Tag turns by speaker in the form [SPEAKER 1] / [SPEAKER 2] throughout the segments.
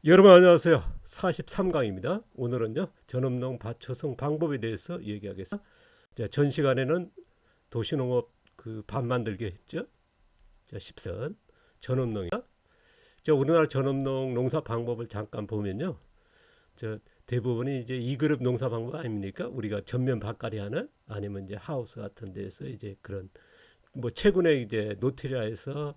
[SPEAKER 1] 여러분 안녕하세요. 43강입니다. 오늘은요 전업농 밭 조성 방법에 대해서 얘기하겠습니다. 전 시간에는 도시농업 밭 만들기 했죠. 10선 전업농이다. 우리나라 전업농 농사 방법을 잠깐 보면요. 대부분이 이제 2그룹 농사 방법 아닙니까? 우리가 전면 밭갈이 하는 아니면 이제 하우스 같은 데서 이제 그런 뭐 최근에 이제 노트리아에서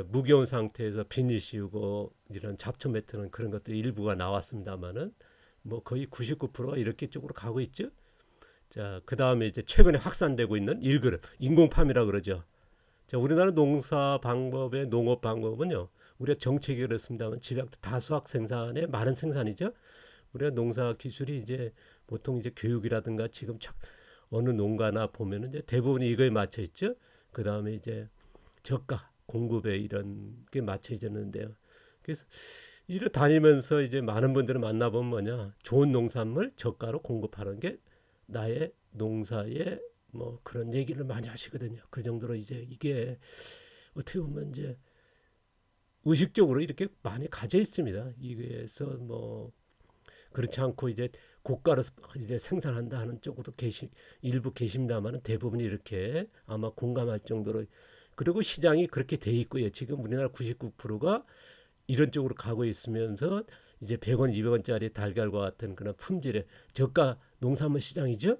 [SPEAKER 1] 무겨운 상태에서 비닐 씌우고 이런 잡초 매트는 그런 것들 일부가 나왔습니다만은 뭐 거의 99%가 이렇게 쪽으로 가고 있죠. 그 다음에 이제 최근에 확산되고 있는 1그룹 인공팜이라 그러죠. 우리나라 농사 방법의 농업 방법은요. 우리가 정책이 그렇습니다만 집약 다수학 생산의 많은 생산이죠. 우리가 농사 기술이 이제 보통 이제 교육이라든가 지금 어느 농가나 보면은 이제 대부분이 이거에 맞춰 있죠. 그 다음에 이제 저가 공급에 이런 게 맞춰졌는데요. 그래서 이를 다니면서 이제 많은 분들을 만나보면 뭐냐, 좋은 농산물 저가로 공급하는 게 나의 농사의 뭐 그런 얘기를 많이 하시거든요. 그 정도로 이제 이게 어떻게 보면 이제 의식적으로 이렇게 많이 가져 있습니다. 이게서 뭐 그렇지 않고 이제 고가로 이제 생산한다 하는 쪽으로 일부 계십니다만은 대부분이 이렇게 아마 공감할 정도로, 그리고 시장이 그렇게 돼 있고요. 지금 우리나라 99%가 이런 쪽으로 가고 있으면서 이제 100원, 200원짜리 달걀과 같은 그런 품질의 저가 농산물 시장이죠.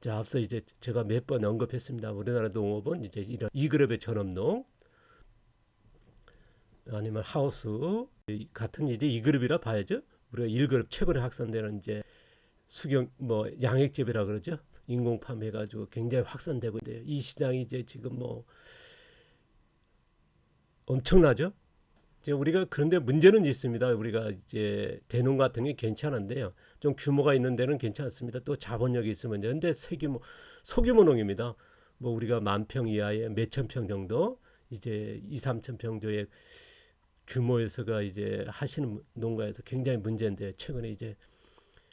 [SPEAKER 1] 앞서 이제 제가 몇 번 언급했습니다. 우리나라 농업은 이제 이런 2그룹의 전업농 아니면 하우스 같은 이제 2그룹이라 봐야죠. 우리가 1그룹 최근에 확산되는 이제 수경 뭐 양액재배라 그러죠. 인공팜 해가지고 굉장히 확산되고 있는데요. 이 시장이 이제 지금 뭐 엄청나죠. 이제 우리가 그런데 문제는 있습니다. 우리가 이제 대농 같은 게 괜찮은데요. 좀 규모가 있는 데는 괜찮습니다. 또 자본력이 있으면 근데 소규모 농입니다. 뭐 우리가 10,000평 이하의 몇천 평 정도 이제 2, 3천 평 정도의 규모에서가 이제 하시는 농가에서 굉장히 문제인데, 최근에 이제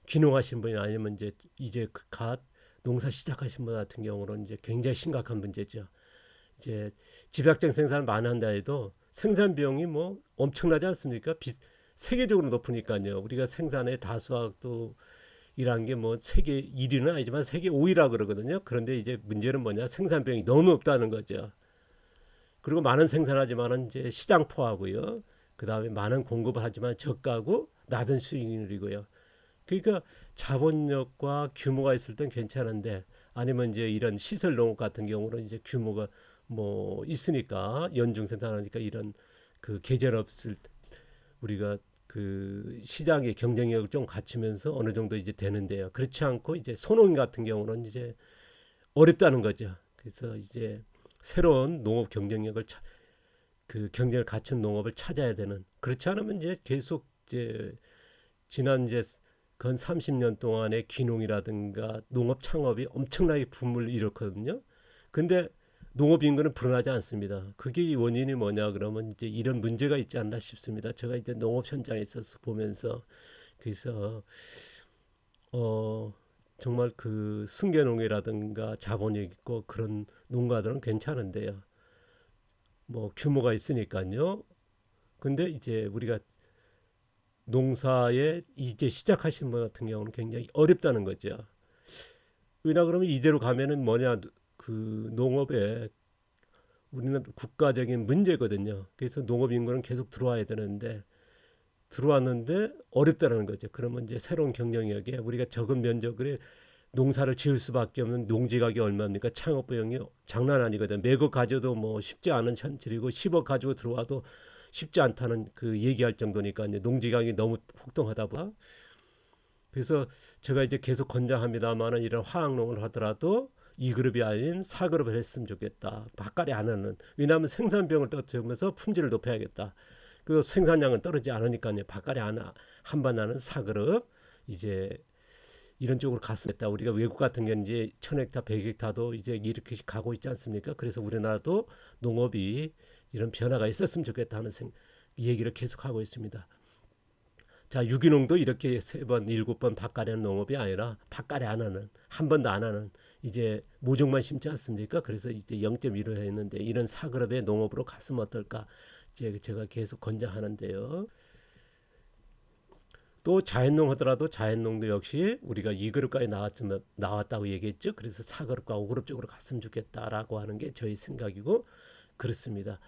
[SPEAKER 1] 귀농하신 분이 아니면 이제 갓 농사 시작하신 분 같은 경우는 이제 굉장히 심각한 문제죠. 이제 집약적 생산을 많이 한다 해도 생산 비용이 뭐 엄청나지 않습니까? 세계적으로 높으니까요. 우리가 생산의 다수학도 이란 게 뭐 세계 1위는 아니지만 세계 5위라 그러거든요. 그런데 이제 문제는 뭐냐? 생산 비용이 너무 높다는 거죠. 그리고 많은 생산하지만은 이제 시장 포하고요. 그다음에 많은 공급을 하지만 저가고 낮은 수익률이고요. 그러니까 자본력과 규모가 있을 땐 괜찮은데, 아니면 이제 이런 시설 농업 같은 경우는 이제 규모가 뭐 있으니까 연중 생산하니까 이런 계절 없을 때 우리가 시장의 경쟁력을 좀 갖추면서 어느 정도 이제 되는데요. 그렇지 않고 이제 소농 같은 경우는 이제 어렵다는 거죠. 그래서 이제 새로운 농업 경쟁력을 경쟁을 갖춘 농업을 찾아야 되는, 그렇지 않으면 이제 계속 이제 지난 이제 건 30년 동안의 귀농이라든가 농업 창업이 엄청나게 붐을 일으켰거든요. 근데 농업 인구는 불어나지 않습니다. 그게 원인이 뭐냐 그러면 이제 이런 문제가 있지 않나 싶습니다. 제가 이제 농업 현장에 있어서 보면서, 그래서 정말 승계농이라든가 자본이 있고 그런 농가들은 괜찮은데요. 뭐 규모가 있으니까요. 근데 이제 우리가 농사에 이제 시작하신 분 같은 경우는 굉장히 어렵다는 거죠. 왜냐 그러면 이대로 가면은 뭐냐, 농업에 우리는 국가적인 문제거든요. 그래서 농업 인구는 계속 들어와야 되는데 들어왔는데 어렵다는 거죠. 그러면 이제 새로운 경쟁력에 우리가 적은 면적을 농사를 지을 수밖에 없는, 농지가격이 얼마입니까? 창업 비용이 장난 아니거든. 매국 가져도 뭐 쉽지 않은 현실이고 10억 가지고 들어와도 쉽지 않다는 얘기할 정도니까 이제 농지가격이 너무 폭등하다 보니, 그래서 제가 이제 계속 권장합니다만은 이런 화학농을 하더라도 2그룹이 아닌 4그룹을 했으면 좋겠다. 밭갈이 안 하는. 왜냐하면 생산 비용을 떨어뜨리면서 품질을 높여야겠다. 그 생산량은 떨어지지 않으니까요. 밭갈이 한번 하는 4그룹 이제 이런 쪽으로 갔으면 했다. 우리가 외국 같은 경우는 이제 1000헥타, 100헥타도 이제 이렇게 가고 있지 않습니까? 그래서 우리나라도 농업이 이런 변화가 있었으면 좋겠다 하는 얘기를 계속하고 있습니다. 유기농도 이렇게 3번, 7번 밭갈이하는 농업이 아니라 밭갈이 안 하는, 한 번도 안 하는, 이제 모종만 심지 않습니까? 그래서 이제 0.1을 했는데 이런 4그룹의 농업으로 갔으면 어떨까? 제가 계속 권장하는데요. 또 자연농 하더라도 자연농도 역시 우리가 2그룹까지 나왔다고 얘기했죠. 그래서 4그룹과 5그룹 쪽으로 갔으면 좋겠다라고 하는 게 저희 생각이고 그렇습니다.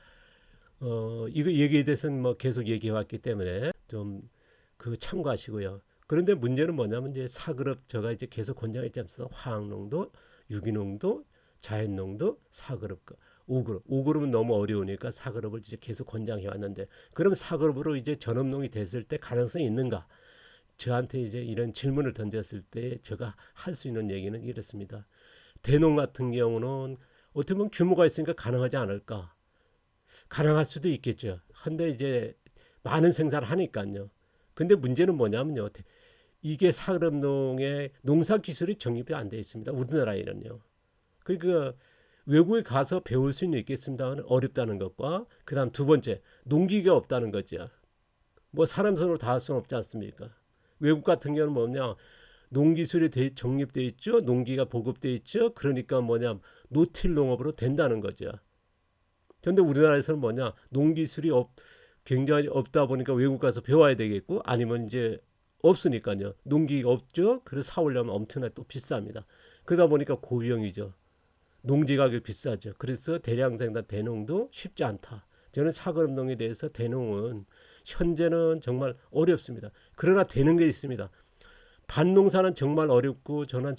[SPEAKER 1] 이거 얘기에 대해서는 뭐 계속 얘기해 왔기 때문에 좀 그 참고하시고요. 그런데 문제는 뭐냐면 이제 4그룹 제가 이제 계속 권장했지 않습니까? 화학농도, 유기농도, 자연농도 4그룹, 5그룹. 5그룹은 너무 어려우니까 4그룹을 이제 계속 권장해 왔는데 그럼 4그룹으로 이제 전업농이 됐을 때 가능성이 있는가? 저한테 이제 이런 질문을 던졌을 때 제가 할 수 있는 얘기는 이렇습니다. 대농 같은 경우는 어떻게 보면 규모가 있으니까 가능하지 않을까? 가능할 수도 있겠죠. 근데 이제 많은 생산을 하니까요. 근데 문제는 뭐냐면요. 이게 사그룹농의 농사 기술이 정립이 안 돼 있습니다. 우리나라에는요. 그러니까 외국에 가서 배울 수는 있겠습니다만 어렵다는 것과 그다음 두 번째 농기계가 없다는 거죠. 뭐 사람 손으로 다 할 수는 없지 않습니까? 외국 같은 경우는 뭐냐 농기술이 정립돼 있죠. 농기가 보급돼 있죠. 그러니까 뭐냐 노틸 농업으로 된다는 거죠. 그런데 우리나라에서는 뭐냐 농기술이 굉장히 없다 보니까 외국 가서 배워야 되겠고 아니면 이제 없으니까요. 농기가 없죠. 그래서 사오려면 엄청나게 또 비쌉니다. 그러다 보니까 고비용이죠. 농지 가격 비싸죠. 그래서 대량 생산 대농도 쉽지 않다. 저는 사그룹농에 대해서 대농은 현재는 정말 어렵습니다. 그러나 되는 게 있습니다. 밭농사는 정말 어렵고 저는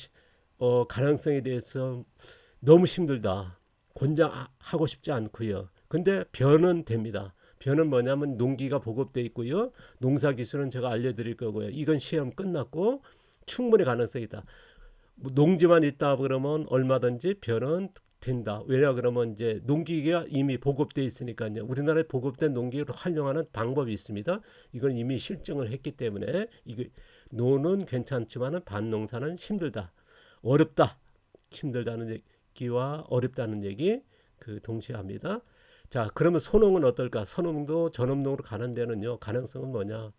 [SPEAKER 1] 가능성에 대해서 너무 힘들다. 권장하고 싶지 않고요. 근데 변은 됩니다. 변은 뭐냐면 농기가 보급돼 있고요. 농사 기술은 제가 알려드릴 거고요. 이건 시험 끝났고 충분히 가능성이다. 농지만 있다 그러면 얼마든지 변은 된다. 왜냐 그러면 이제 농기계가 이미 보급돼 있으니까요. 우리나라에 보급된 농기계를 활용하는 방법이 있습니다. 이건 이미 실증을 했기 때문에 이거 노는 괜찮지만은 밭농사는 힘들다. 어렵다. 힘들다는 얘기와 어렵다는 얘기 그 동시에 합니다. 자, 그러면 소농은 어떨까? 소농도 전업농으로 가는 데는요. 가능성은 뭐냐?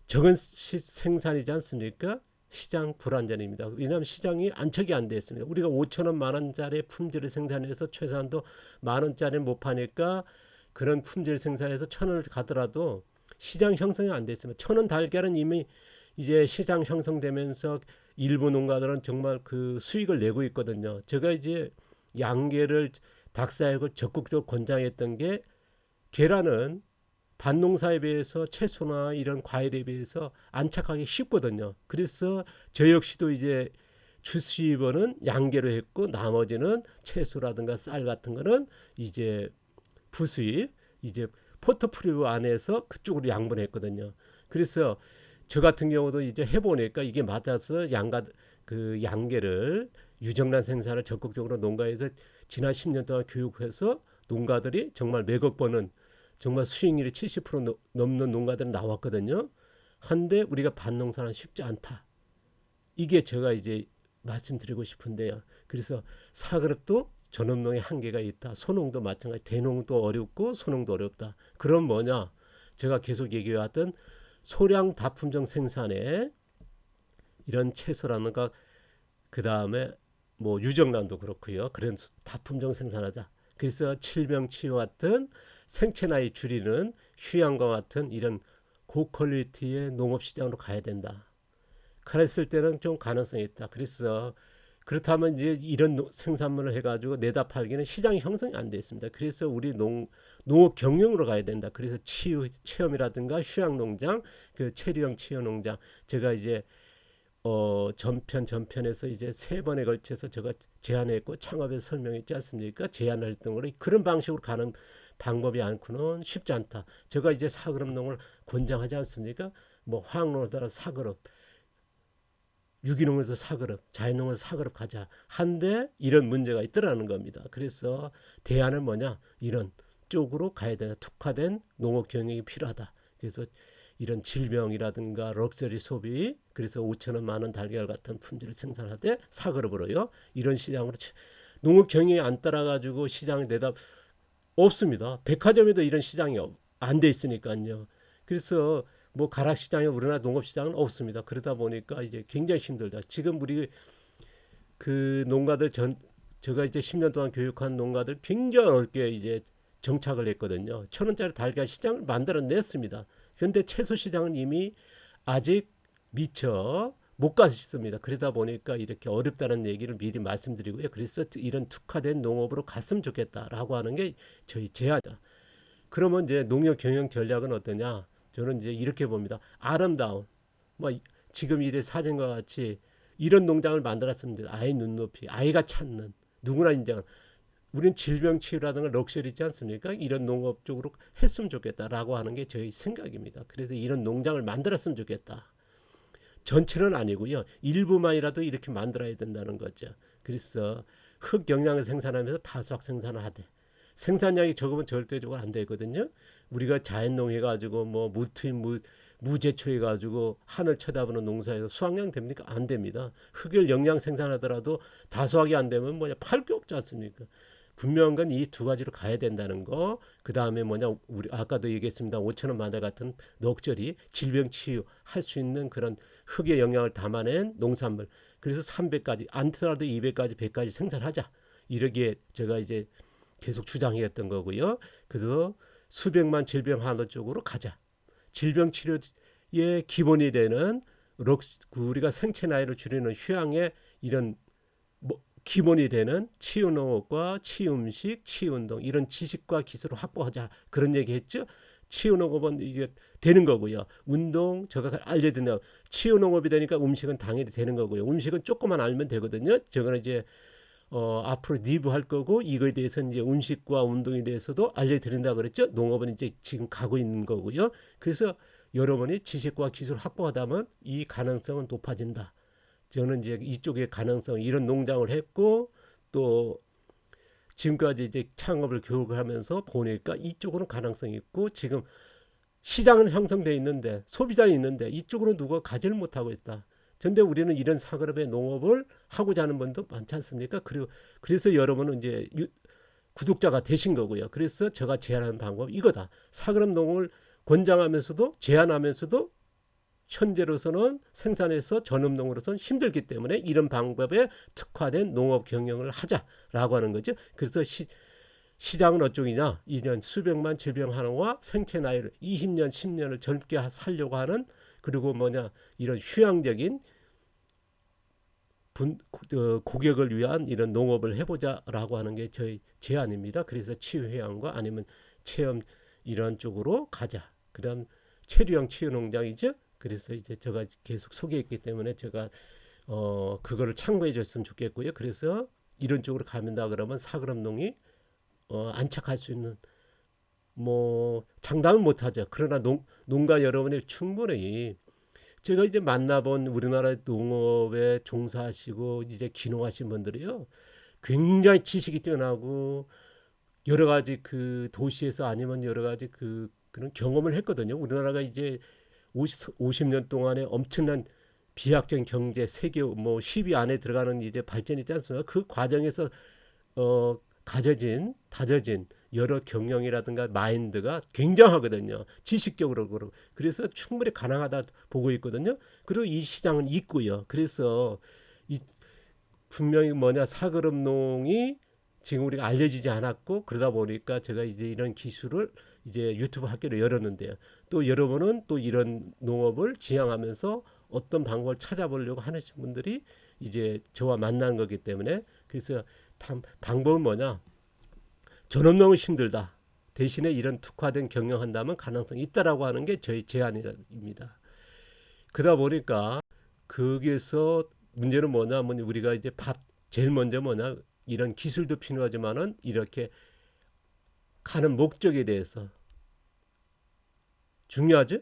[SPEAKER 1] 적은 생산이지 않습니까? 시장 불안전입니다. 왜냐하면 시장이 안착이 안 돼 있습니다. 우리가 5천 원, 만 원짜리 품질을 생산해서 최소한도 만 원짜리 못 파니까 그런 품질 생산해서 1,000원을 가더라도 시장 형성이 안 돼 있습니다. 1,000원 달걀은 이미 이제 시장 형성되면서 일부 농가들은 정말 그 수익을 내고 있거든요. 제가 이제 양계를 닭사육을 적극적으로 권장했던 게 계란은 밭농사에 비해서 채소나 이런 과일에 비해서 안착하기 쉽거든요. 그래서 저 역시도 이제 주수입원은 양계로 했고 나머지는 채소라든가 쌀 같은 거는 이제 부수입 이제 포트폴리오 안에서 그쪽으로 양분했거든요. 그래서 저 같은 경우도 이제 해보니까 이게 맞아서 양계를 유정란 생산을 적극적으로 농가에서 지난 10년 동안 교육해서 농가들이 정말 매각 버는 정말 수익률이 70% 넘는 농가들이 나왔거든요. 한데 우리가 밭농사는 쉽지 않다. 이게 제가 이제 말씀드리고 싶은데요. 그래서 사그룹도 전업농의 한계가 있다. 소농도 마찬가지. 대농도 어렵고 소농도 어렵다. 그럼 뭐냐? 제가 계속 얘기해왔던 소량 다품종 생산에 이런 채소라든가 그 다음에 뭐 유정란도 그렇고요. 그런 다품종 생산하자. 그래서 칠병치유 같은 생체 나이 줄이는 휴양과 같은 이런 고퀄리티의 농업시장으로 가야 된다. 그랬을 때는 좀 가능성이 있다. 그래서 그렇다면 이제 이런 생산물을 해가지고 내다 팔기는 시장 형성이 안 돼 있습니다. 그래서 우리 농업 경영으로 가야 된다. 그래서 치유 체험이라든가 휴양농장, 그 체류형 치유농장 제가 이제 전편에서 이제 3번에 걸쳐서 제가 제안했고 창업에서 설명했지 않습니까? 제안 활동으로 그런 방식으로 가는 방법이 않고는 쉽지 않다. 제가 이제 사그룹 농을 권장하지 않습니까? 뭐 화학농을 따라 사그룹, 유기농에서 사그룹, 자연농에서 사그룹 가자. 한데 이런 문제가 있더라는 겁니다. 그래서 대안은 뭐냐? 이런 쪽으로 가야 되나 특화된 농업 경영이 필요하다. 그래서 이런 질병이라든가 럭셔리 소비 그래서 5,000원 만원 달걀 같은 품질을 생산하되 사그룹으로요. 이런 시장으로 농업 경영이 안 따라가지고 시장에 내다 없습니다. 백화점에도 이런 시장이 안 돼 있으니까요. 그래서 뭐 가락 시장이 우리나라 농업 시장은 없습니다. 그러다 보니까 이제 굉장히 힘들다. 지금 우리 그 농가들 제가 이제 10년 동안 교육한 농가들 굉장히 어렵게 이제 정착을 했거든요. 1,000원짜리 달걀 시장을 만들어냈습니다. 그런데 채소 시장은 이미 아직 미처 못 갔습니다. 그러다 보니까 이렇게 어렵다는 얘기를 미리 말씀드리고요. 그래서 이런 특화된 농업으로 갔으면 좋겠다라고 하는 게 저희 제안이다. 그러면 이제 농업 경영 전략은 어떠냐? 저는 이제 이렇게 봅니다. 아름다운 뭐 지금 이래 사진과 같이 이런 농장을 만들었으면 아이 눈높이, 아이가 찾는 누구나 인정하는 우린 질병 치유라든가 럭셔리 있지 않습니까? 이런 농업 쪽으로 했으면 좋겠다라고 하는 게 저희 생각입니다. 그래서 이런 농장을 만들었으면 좋겠다. 전체는 아니고요. 일부만이라도 이렇게 만들어야 된다는 거죠. 그래서 흙 영양을 생산하면서 다수학 생산을 하되 생산량이 적으면 절대적으로 안 되거든요. 우리가 자연농 해가지고 뭐 무투인 무제초 해가지고 하늘 쳐다보는 농사에서 수확량 됩니까? 안 됩니다. 흙을 영양 생산하더라도 다수학이 안 되면 뭐냐 팔 게 없지 않습니까? 분명한 건 이 두 가지로 가야 된다는 거. 그 다음에 뭐냐 우리 아까도 얘기했습니다. 5,000원 마다 같은 넉절이 질병 치유할 수 있는 그런 흙의 영양을 담아낸 농산물. 그래서 300까지 안더라도 200까지 100까지 생산하자. 이러기에 제가 이제 계속 주장했던 거고요. 그래서 수백만 질병 한도 쪽으로 가자. 질병 치료의 기본이 되는 우리가 생체 나이를 줄이는 휴양의 이런 기본이 되는 치유농업과 치유음식, 치유운동 이런 지식과 기술을 확보하자 그런 얘기했죠. 치유농업은 이게 되는 거고요. 운동 제가 알려드리면 치유농업이 되니까 음식은 당연히 되는 거고요. 음식은 조금만 알면 되거든요. 저거는 이제 앞으로 리뷰할 거고 이거에 대해서는 이제 음식과 운동에 대해서도 알려드린다 그랬죠. 농업은 이제 지금 가고 있는 거고요. 그래서 여러분이 지식과 기술 확보하다면 이 가능성은 높아진다. 저는 이제 이쪽의 가능성 이런 농장을 했고 또 지금까지 이제 창업을 교육을 하면서 보니까 이쪽으로는 가능성이 있고 지금 시장은 형성되어 있는데 소비자는 있는데 이쪽으로 누가 가지를 못하고 있다. 근데 우리는 이런 사그룹의 농업을 하고자 하는 분도 많지 않습니까? 그래서 여러분은 이제 구독자가 되신 거고요. 그래서 제가 제안하는 방법 이거다. 사그룹 농업을 권장하면서도 제안하면서도 현재로서는 생산해서 전업농으로서는 힘들기 때문에 이런 방법에 특화된 농업 경영을 하자라고 하는 거죠. 그래서 시장은 어쩌냐? 2년 수백만 질병 하나와 생체 나이를 20년, 10년을 젊게 살려고 하는 그리고 뭐냐 이런 휴양적인 고객을 위한 이런 농업을 해보자라고 하는 게 저희 제안입니다. 그래서 치유휴양과 아니면 체험 이런 쪽으로 가자. 그다음 체류형 치유농장이죠. 그래서 이제 제가 계속 소개했기 때문에 제가 그거를 참고해 줬으면 좋겠고요. 그래서 이런 쪽으로 가면다 그러면 사그룹농이 안착할 수 있는 뭐 장담은 못하죠. 그러나 농가 여러분이 충분히 제가 이제 만나본 우리나라 농업에 종사하시고 이제 귀농하신 분들이요 굉장히 지식이 뛰어나고 여러 가지 그 도시에서 아니면 여러 가지 그런 경험을 했거든요. 우리나라가 이제 50년 동안에 엄청난 비약적인 경제 세계 뭐 10위 안에 들어가는 이제 발전이 있지 않습니까? 그 과정에서 다져진 여러 경영이라든가 마인드가 굉장하거든요. 지식적으로 그러고 그래서 충분히 가능하다 보고 있거든요. 그리고 이 시장은 있고요. 그래서 분명히 사그룹농이 지금 우리가 알려지지 않았고 그러다 보니까 제가 이제 이런 기술을 이제 유튜브 학교를 열었는데요. 또 여러분은 또 이런 농업을 지향하면서 어떤 방법을 찾아보려고 하는 분들이 이제 저와 만나는 거기 때문에 그래서 방법은 전업농은 힘들다. 대신에 이런 특화된 경영한다면 가능성이 있다라고 하는 게 저희 제안입니다. 그러다 보니까 거기에서 문제는 뭐냐면 우리가 이제 제일 먼저 이런 기술도 필요하지만은 이렇게 가는 목적에 대해서 중요하죠.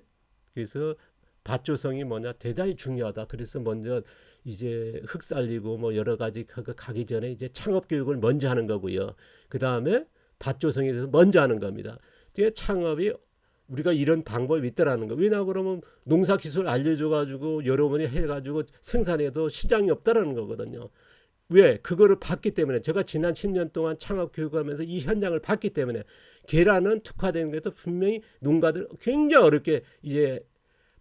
[SPEAKER 1] 그래서 밭조성이 대단히 중요하다. 그래서 먼저 이제 흙 살리고 뭐 여러 가지 가기 전에 이제 창업 교육을 먼저 하는 거고요. 그 다음에 밭조성에 대해서 먼저 하는 겁니다. 이게 창업이 우리가 이런 방법이 있다라는 거. 왜냐 그러면 농사 기술 알려줘가지고 여러분이 해가지고 생산해도 시장이 없다라는 거거든요. 왜? 그거를 봤기 때문에 제가 지난 10년 동안 창업 교육하면서 이 현장을 봤기 때문에 계란은 특화된 것도 분명히 농가들 굉장히 어렵게 이제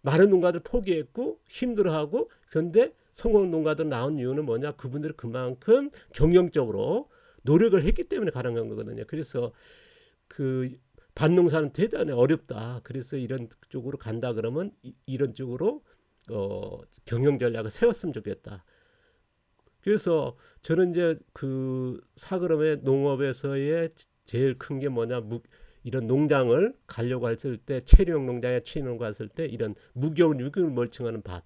[SPEAKER 1] 많은 농가들 포기했고 힘들어하고 그런데 성공 농가들 나온 이유는 그분들이 그만큼 경영적으로 노력을 했기 때문에 가능한 거거든요. 그래서 밭농사는 대단히 어렵다. 그래서 이런 쪽으로 간다 그러면 이런 쪽으로 경영 전략을 세웠으면 좋겠다. 그래서 저는 이제 그 사그럼의 농업에서의 제일 큰 게 뭐냐, 이런 농장을 가려고 했을 때, 체류용 농장에 치는 거 했을 때 이런 무겨운 유기물 멀칭하는 밭,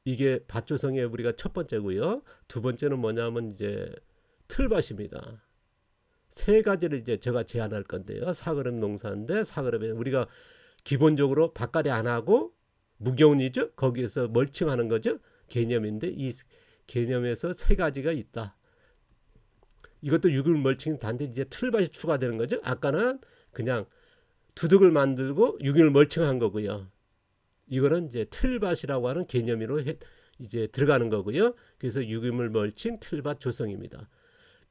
[SPEAKER 1] 이게 밭 조성의 우리가 첫 번째고요. 두 번째는 뭐냐면 이제 틀밭입니다. 세 가지를 이제 제가 제안할 건데요. 사그럼 농사인데, 사그럼에 우리가 기본적으로 밭갈이 안 하고 무겨운이죠. 거기에서 멀칭하는 거죠. 개념인데 이 개념에서 세 가지가 있다. 이것도 유기물 멀칭 단지 이제 틀밭이 추가되는 거죠. 아까는 그냥 두둑을 만들고 유기물 멀칭한 거고요. 이거는 이제 틀밭이라고 하는 개념으로 이제 들어가는 거고요. 그래서 유기물 멀칭 틀밭 조성입니다.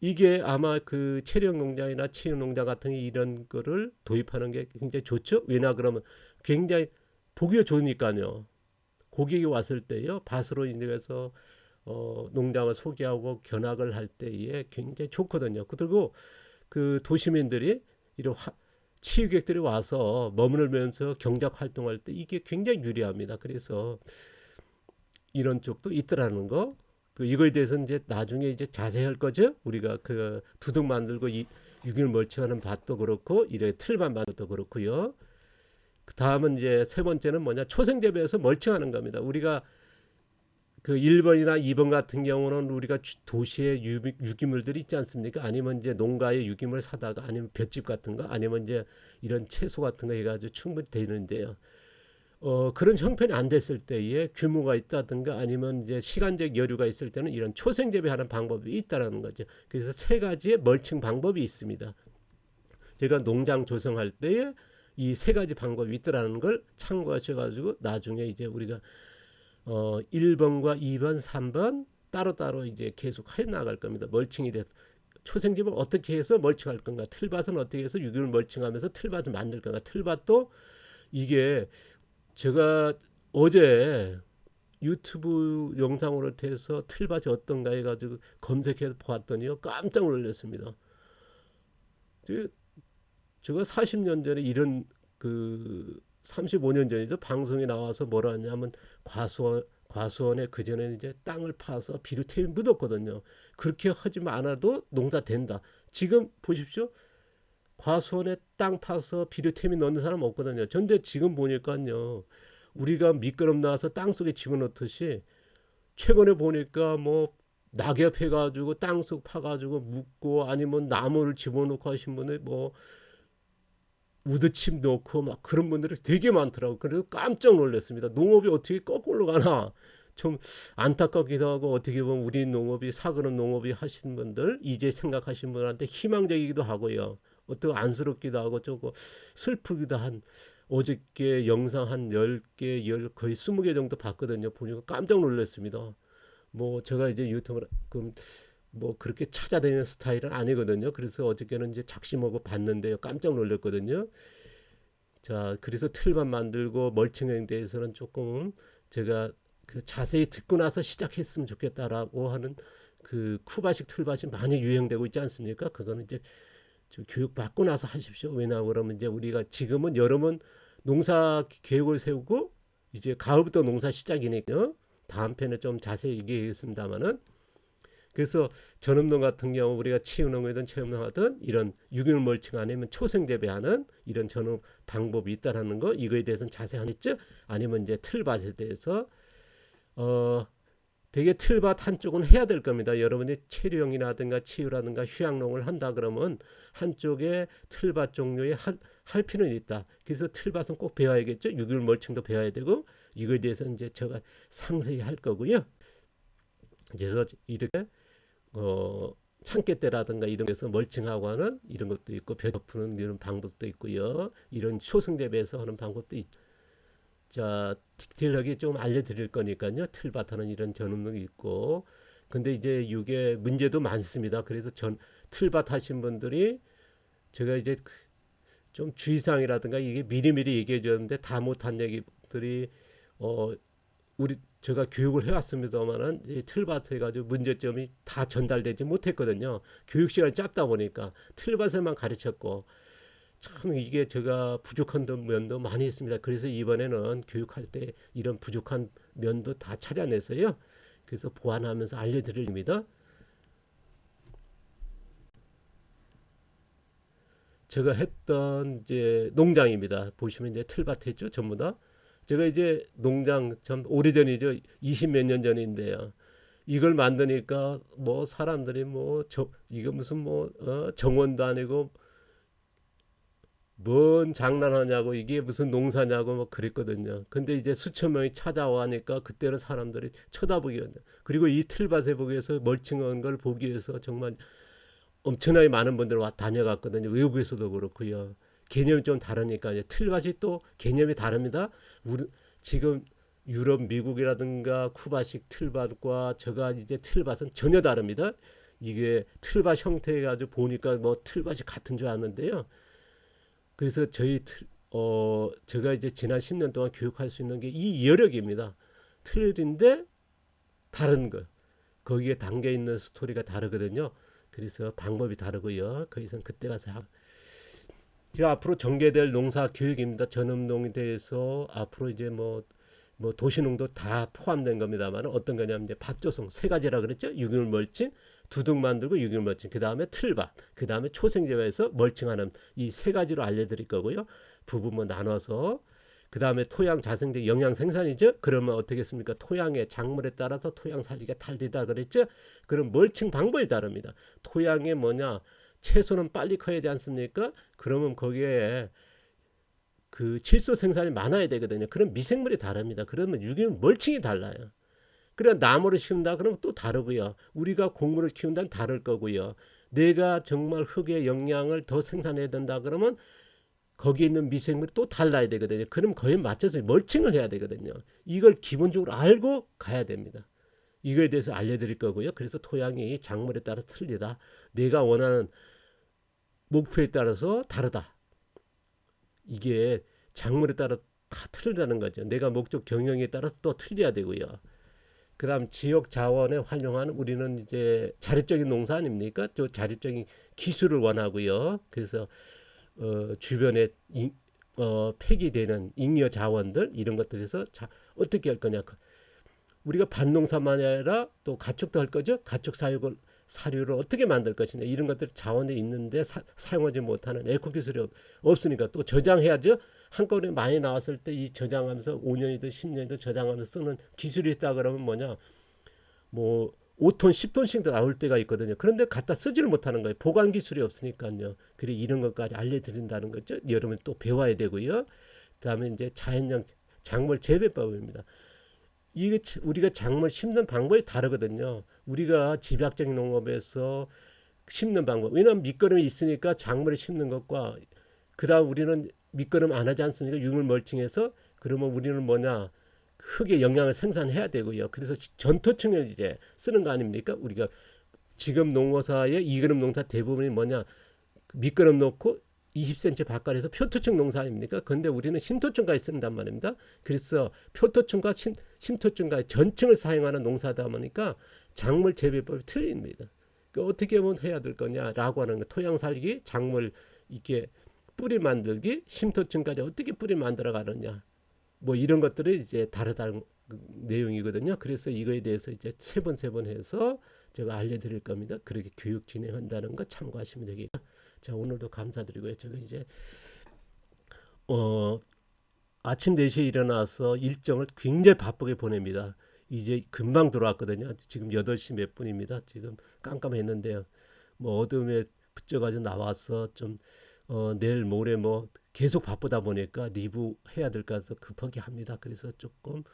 [SPEAKER 1] 이게 아마 그 체력 농장이나 치유 농장 같은 이런 거를 도입하는 게 굉장히 좋죠. 왜냐 그러면 굉장히 보기가 좋으니까요. 고객이 왔을 때요, 밭으로 인해서 농장을 소개하고 견학을 할 때에 굉장히 좋거든요. 그리고 그 도시민들이 이런 치유객들이 와서 머무르면서 경작 활동할 때 이게 굉장히 유리합니다. 그래서 이런 쪽도 있더라는 거. 이거에 대해서는 이제 나중에 이제 자세히 할 거죠. 우리가 그 두둑 만들고 유기물 멀칭하는 밭도 그렇고 이래 틀만 만들도 그렇고요. 그 다음은 이제 세 번째는 뭐냐, 초생재배에서 멀칭하는 겁니다. 우리가 그 1번이나 2번 같은 경우는 우리가 도시에 유기물들이 있지 않습니까? 아니면 이제 농가에 유기물 사다가, 아니면 볏짚 같은 거, 아니면 이제 이런 채소 같은 거 해가지고 충분히 되는데요. 그런 형편이 안 됐을 때에 규모가 있다든가 아니면 이제 시간적 여유가 있을 때는 이런 초생재배하는 방법이 있다라는 거죠. 그래서 세 가지의 멀칭 방법이 있습니다. 제가 농장 조성할 때에 이 세 가지 방법이 있더라는 걸 참고하셔가지고 나중에 이제 우리가 1번과 2번, 3번 따로따로 이제 계속 해 나갈 겁니다. 멀칭이 돼서 초생집을 어떻게 해서 멀칭할 건가, 틀밭은 어떻게 해서 유기물 멀칭하면서 틀밭을 만들 건가. 틀밭도 이게 제가 어제 유튜브 영상으로 해서 틀밭이 어떤가 해가지고 검색해서 보았더니요, 깜짝 놀랐습니다. 제가 40년 전에 이런 그 35년 전이죠. 방송에 나와서 뭐라 하냐면 과수원에 그전에는 이제 땅을 파서 비료템이 묻었거든요. 그렇게 하지 않아도 농사 된다. 지금 보십시오. 과수원에 땅 파서 비료템이 넣는 사람 없거든요. 근데 지금 보니까요, 우리가 미끄럼 나와서 땅 속에 집어넣듯이 최근에 보니까 뭐 낙엽 해가지고 땅속 파가지고 묻고, 아니면 나무를 집어넣고 하신 분이 뭐 우드칩 넣고 막 그런 분들이 되게 많더라고요. 그래서 깜짝 놀랐습니다. 농업이 어떻게 거꾸로 가나 좀 안타깝기도 하고, 어떻게 보면 우리 농업이 사그런 농업이 하시는 분들, 이제 생각하시는 분한테 희망적이기도 하고요. 어떻게 안쓰럽기도 하고 조금 슬프기도 한, 어저께 영상 한 10개, 거의 20개 정도 봤거든요. 보니까 깜짝 놀랐습니다. 뭐 제가 이제 유튜브를 뭐 그렇게 찾아다니는 스타일은 아니거든요. 그래서 어저께는 이제 작심하고 봤는데요, 깜짝 놀랐거든요. 자, 그래서 틀만 만들고 멀칭에 대해서는 조금 제가 그 자세히 듣고 나서 시작했으면 좋겠다라고 하는, 그 쿠바식 틀밭이 많이 유행되고 있지 않습니까? 그거는 이제 교육 받고 나서 하십시오. 왜냐 그러면 이제 우리가 지금은 여름은 농사 계획을 세우고 이제 가을부터 농사 시작이니까요. 다음 편에 좀 자세히 얘기하겠습니다만은, 그래서 전업농 같은 경우 우리가 치유농이든 체험농하든 이런 유기물 멀칭 아니면 초생재배하는 이런 전업 방법이 있다라는 거, 이거에 대해서는 자세히 했죠. 아니면 이제 틀밭에 대해서 되게 틀밭 한쪽은 해야 될 겁니다. 여러분이 체류용이라든가 치유라든가 휴양농을 한다 그러면 한쪽에 틀밭 종류의 할 필요는 있다. 그래서 틀밭은 꼭 배워야겠죠. 유기물 멀칭도 배워야 되고, 이거에 대해서 이제 제가 상세히 할 거고요. 그래서 이렇게 창깨대라든가 이런 데서 멀칭하고 하는 이런 것도 있고, 벼 덮는 이런 방법도 있고요. 이런 초승대배에서 하는 방법도 있죠. 자, 디테일하게 좀 알려드릴 거니까요. 틀밭하는 이런 전업능이 있고, 근데 이제 이게 문제도 많습니다. 그래서 틀밭 하신 분들이 제가 이제 좀 주의사항이라든가 이게 미리미리 얘기해 줬는데 다 못한 얘기들이 우리 제가 교육을 해왔습니다만은 이 틀밭에 가지고 문제점이 다 전달되지 못했거든요. 교육 시간이 짧다 보니까 틀밭에만 가르쳤고 참 이게 제가 부족한 면도 많이 있습니다. 그래서 이번에는 교육할 때 이런 부족한 면도 다 찾아냈어요. 그래서 보완하면서 알려드립니다. 제가 했던 이제 농장입니다. 보시면 이제 틀밭 했죠, 전부 다. 제가 이제 농장 참 오래전이죠. 20몇 년 전인데요. 이걸 만드니까 뭐 사람들이 뭐 이거 무슨 뭐 정원도 아니고 뭔 장난하냐고 이게 무슨 농사냐고 뭐 그랬거든요. 근데 이제 수천 명이 찾아와니까 그때는 사람들이 쳐다보기 그리고 이 틀밭에 보기 위해서 멀칭한 걸 보기 위해서 정말 엄청나게 많은 분들 와 다녀갔거든요. 외국에서도 그렇고요. 개념이 좀 다르니까요. 틀밭이 또 개념이 다릅니다. 지금 유럽, 미국이라든가 쿠바식 틀밭과 제가 이제 틀밭은 전혀 다릅니다. 이게 틀밭 형태 가지고 보니까 뭐 틀밭이 같은 줄 아는데요. 그래서 제가 이제 지난 10년 동안 교육할 수 있는 게 이 여력입니다. 틀인데 다른 거. 거기에 담겨 있는 스토리가 다르거든요. 그래서 방법이 다르고요. 그 이상 그때 가서 앞으로 전개될 농사 교육입니다. 전업농에 대해서 앞으로 이제 뭐 도시농도 다 포함된 겁니다만 어떤 거냐면 이제 밭조성 세 가지라 그랬죠. 유기물 멀칭, 두둑 만들고 유기물 멀칭, 그 다음에 틀밭, 그 다음에 초생재배에서 멀칭하는 이 세 가지로 알려드릴 거고요. 부분 나눠서 그 다음에 토양 자생적 영양 생산이죠. 그러면 어떻겠습니까? 토양의 작물에 따라서 토양 살기가 달리다 그랬죠. 그럼 멀칭 방법이 다릅니다. 토양에 뭐냐 채소는 빨리 커야지 않습니까? 그러면 거기에 그 질소 생산이 많아야 되거든요. 그럼 미생물이 다릅니다. 그러면 유기물 멀칭이 달라요. 그래 나무를 심는다 그러면 또 다르고요. 우리가 곡물을 키운다는 다를 거고요. 내가 정말 흙의 영양을 더 생산해야 된다 그러면 거기에 있는 미생물이 또 달라야 되거든요. 그럼 거기에 맞춰서 멀칭을 해야 되거든요. 이걸 기본적으로 알고 가야 됩니다. 이거에 대해서 알려드릴 거고요. 그래서 토양이 작물에 따라 틀리다. 내가 원하는 목표에 따라서 다르다. 이게 작물에 따라 다 틀리다는 거죠. 내가 목적 경영에 따라서 또 틀려야 되고요. 그 다음 지역 자원에 활용하는 우리는 이제 자립적인 농사 아닙니까? 또 자립적인 기술을 원하고요. 그래서 주변에 폐기되는 잉여 자원들 이런 것들에서 어떻게 할 거냐. 우리가 밭농사만 아니라 또 가축도 할 거죠. 가축 사료를 어떻게 만들 것이냐. 이런 것들 자원이 있는데 사용하지 못하는 에코 기술이 없으니까 또 저장해야죠. 한꺼번에 많이 나왔을 때 이 저장하면서 5년이든 10년이든 저장하면서 쓰는 기술이 있다 그러면 뭐냐. 뭐 5톤, 10톤씩도 나올 때가 있거든요. 그런데 갖다 쓰지를 못하는 거예요. 보관 기술이 없으니까요. 그래 이런 것까지 알려드린다는 거죠. 여러분 또 배워야 되고요. 그다음에 이제 자연형 작물 재배법입니다. 이게 우리가 작물 심는 방법이 다르거든요. 우리가 집약적 농업에서 심는 방법. 왜냐하면 밑거름이 있으니까 작물을 심는 것과 그다음 우리는 밑거름 안 하지 않습니까? 유물 멀칭해서 그러면 우리는 뭐냐? 흙의 영양을 생산해야 되고요. 그래서 전토층을 이제 쓰는 거 아닙니까? 우리가 지금 농어사의 이그름 농사 대부분이 뭐냐? 밑거름 놓고 20cm 바깥에서 표토층 농사 아닙니까? 그런데 우리는 심토층까지 쓴단 말입니다. 그래서 표토층과 심토층과 전층을 사용하는 농사다 보니까 작물 재배법이 틀립니다. 그러니까 어떻게 하면 해야 될 거냐라고 하는 거. 토양 살기, 작물 이렇게 뿌리 만들기, 심토층까지 어떻게 뿌리 만들어 가느냐. 뭐 이런 것들이 이제 다르다는 내용이거든요. 그래서 이거에 대해서 이제 세 번 해서 제가 알려드릴 겁니다. 그렇게 교육 진행한다는 거 참고하시면 되겠죠. 자, 오늘도 감사드리고요. 제가 이제 아침 4시에 일어나서 일정을 굉장히 바쁘게 보냅니다. 이제 금방 들어왔거든요. 지금 8시 몇 분입니다. 지금 깜깜했는데요. 뭐 어둠에 붙여가지고 나와서 좀 내일 모레 뭐 계속 바쁘다 보니까 리뷰 해야 될 것 같아서 급하게 합니다. 그래서 조금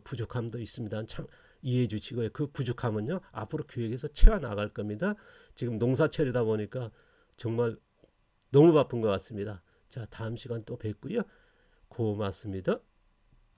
[SPEAKER 1] 부족함도 있습니다. 참 이해해 주시고요. 그 부족함은요 앞으로 교육에서 채워 나갈 겁니다. 지금 농사철이다 보니까 정말 너무 바쁜 것 같습니다. 자, 다음 시간 또 뵙고요. 고맙습니다.